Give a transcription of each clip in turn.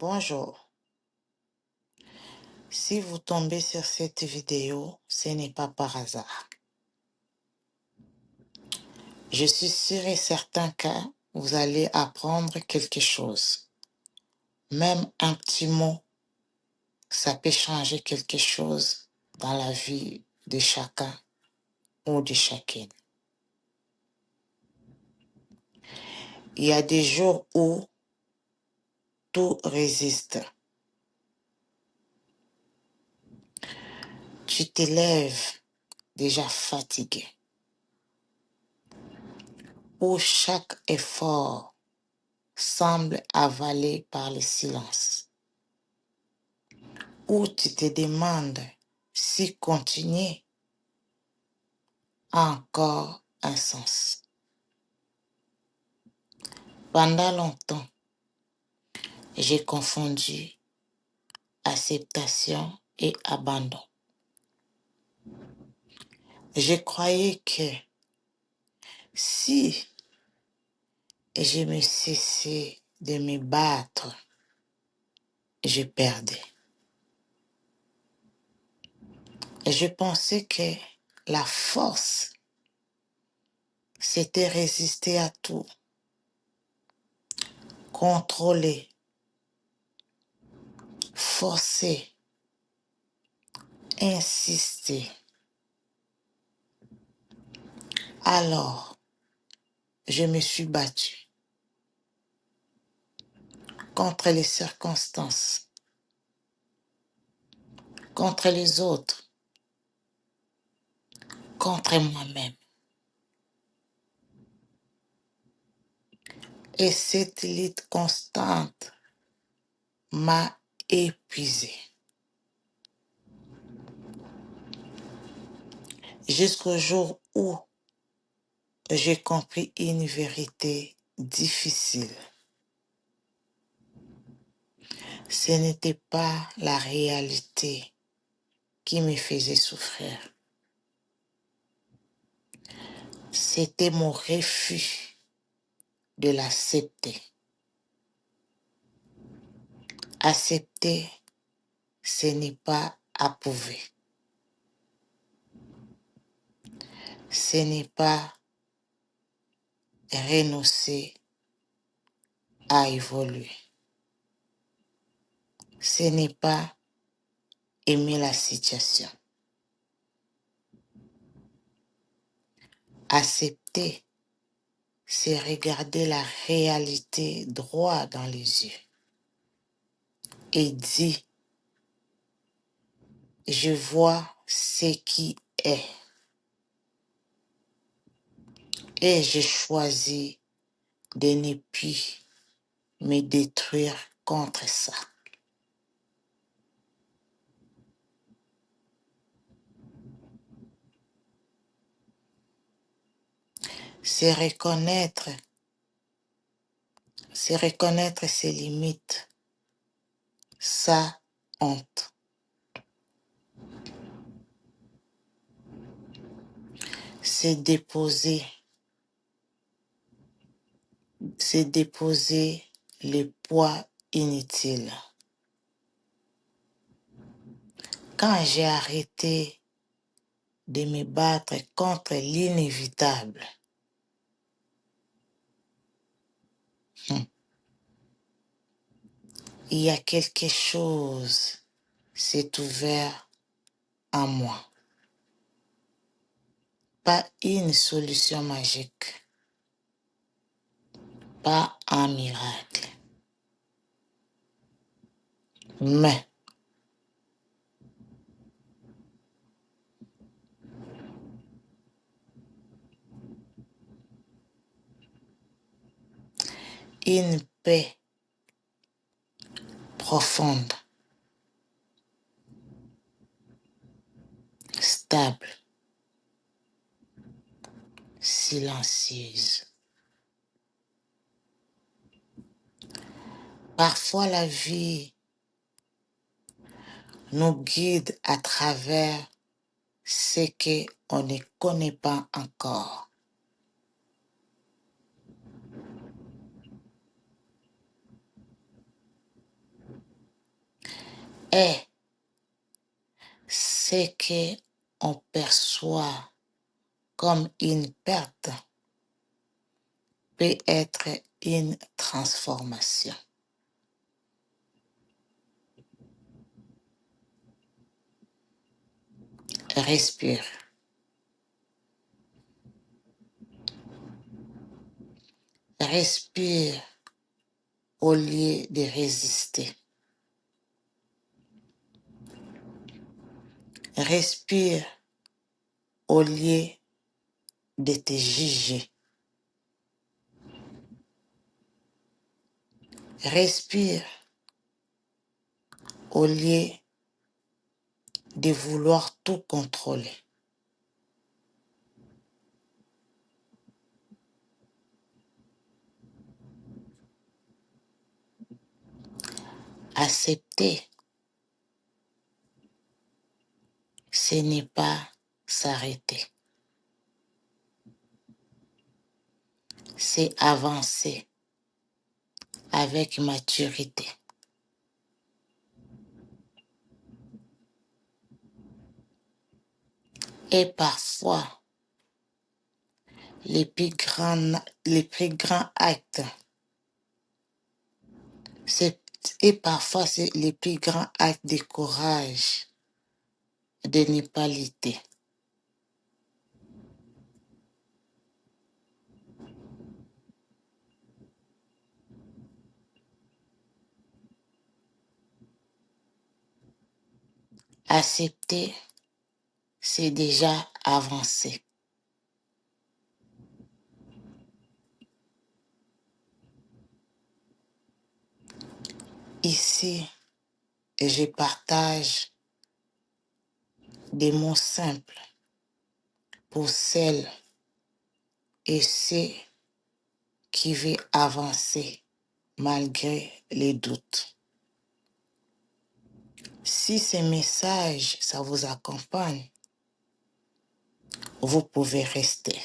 Bonjour, si vous tombez sur cette vidéo, ce n'est pas par hasard. Je suis sûr et certain que vous allez apprendre quelque chose. Même un petit mot, ça peut changer quelque chose dans la vie de chacun ou de chacune. Il y a des jours où tout résiste. Tu te lèves déjà fatigué, où chaque effort semble avalé par le silence, où tu te demandes si continuer a encore un sens. Pendant longtemps, j'ai confondu acceptation et abandon. Je croyais que si je me cessais de me battre, je perdais. Je pensais que la force, c'était résister à tout, contrôler, forcer, insister. Alors, je me suis battue contre les circonstances, contre les autres, contre moi-même. Et cette lutte constante m'a épuisée. Jusqu'au jour où j'ai compris une vérité difficile. Ce n'était pas la réalité qui me faisait souffrir. C'était mon refus de l'accepter. Accepter, ce n'est pas approuver. Ce n'est pas renoncer à évoluer. Ce n'est pas aimer la situation. Accepter, c'est regarder la réalité droit dans les yeux et dire, je vois ce qui est et je choisis de ne plus me détruire contre ça. C'est reconnaître ses limites, sa honte. C'est déposer le poids inutile. Quand j'ai arrêté de me battre contre l'inévitable, il y a quelque chose s'est ouvert en moi. Pas une solution magique, pas un miracle, mais une paix profonde, stable, silencieuse. Parfois la vie nous guide à travers ce qu'on ne connaît pas encore. est ce qu'on perçoit comme une perte peut être une transformation. Respire. Respire au lieu de résister. Respire au lieu de te juger. Respire au lieu de vouloir tout contrôler. Accepter, ce n'est pas s'arrêter. C'est avancer avec maturité. Et parfois, les plus grands actes, c'est les plus grands actes de courage de ne pas lutter. Accepter, c'est déjà avancer. Ici, je partage des mots simples pour celles et ceux qui veulent avancer malgré les doutes. Si ces messages, ça vous accompagne, vous pouvez rester.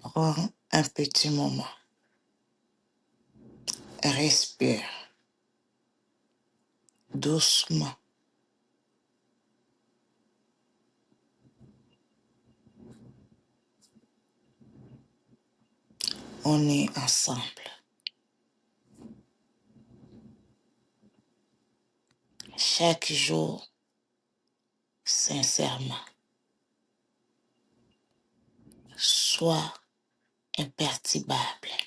Prends un petit moment. Respire doucement. On est ensemble. Chaque jour, sincèrement. Sois imperturbable.